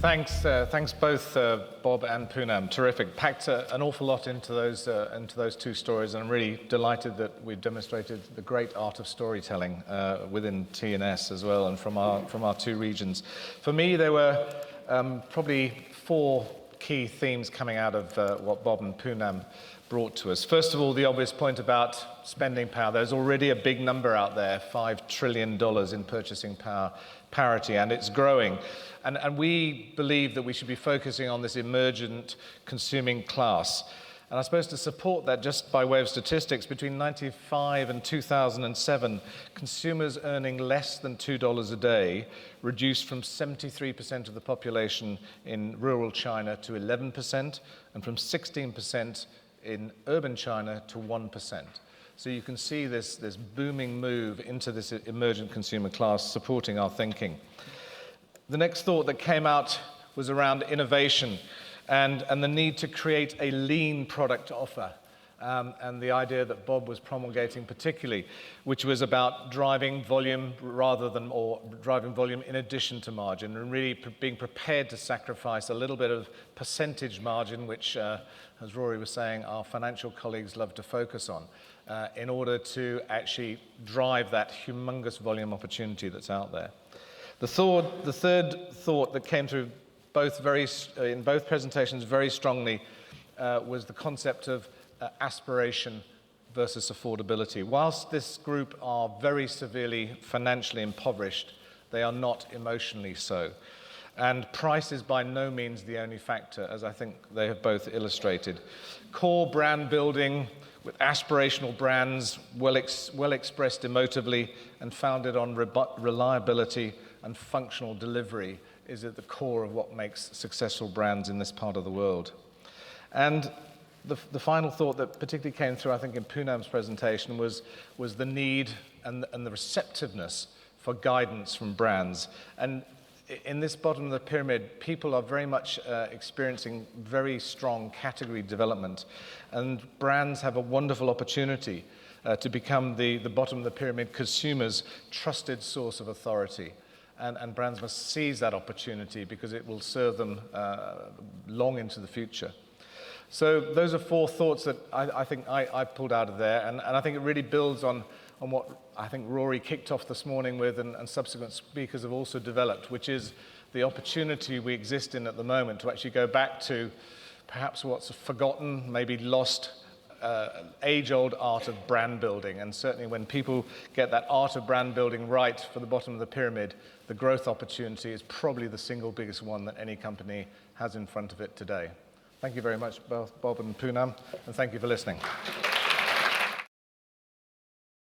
Thanks both Bob and Poonam. Terrific. Packed an awful lot into those two stories, and I'm really delighted that we've demonstrated the great art of storytelling within T&S as well, and from our two regions. For me, there were probably four key themes coming out of what Bob and Poonam brought to us. First of all, the obvious point about spending power. There's already a big number out there, $5 trillion in purchasing power parity, and it's growing. And we believe that we should be focusing on this emergent consuming class. And I suppose to support that, just by way of statistics, between 1995 and 2007, consumers earning less than $2 a day reduced from 73% of the population in rural China to 11%, and from 16% in urban China to 1%. So you can see this booming move into this emergent consumer class supporting our thinking. The next thought that came out was around innovation and the need to create a lean product offer, and the idea that Bob was promulgating particularly, which was about driving volume driving volume in addition to margin, and really being prepared to sacrifice a little bit of percentage margin, which, as Rory was saying, our financial colleagues love to focus on, in order to actually drive that humongous volume opportunity that's out there. The third thought that came through in both presentations very strongly was the concept of aspiration versus affordability. Whilst this group are very severely financially impoverished, they are not emotionally so. And price is by no means the only factor, as I think they have both illustrated. Core brand building with aspirational brands, well expressed emotively and founded on reliability and functional delivery, is at the core of what makes successful brands in this part of the world. And the final thought that particularly came through, I think, in Poonam's presentation was the need and the receptiveness for guidance from brands. And in this bottom of the pyramid, people are very much experiencing very strong category development, and brands have a wonderful opportunity to become the bottom of the pyramid consumer's trusted source of authority. And brands must seize that opportunity because it will serve them long into the future. So those are four thoughts that I think I pulled out of there, and I think it really builds on what I think Rory kicked off this morning with, and subsequent speakers have also developed, which is the opportunity we exist in at the moment to actually go back to perhaps what's forgotten, maybe lost, age-old art of brand building. And certainly when people get that art of brand building right for the bottom of the pyramid, the growth opportunity is probably the single biggest one that any company has in front of it today. Thank you very much, both Bob and Poonam, and thank you for listening.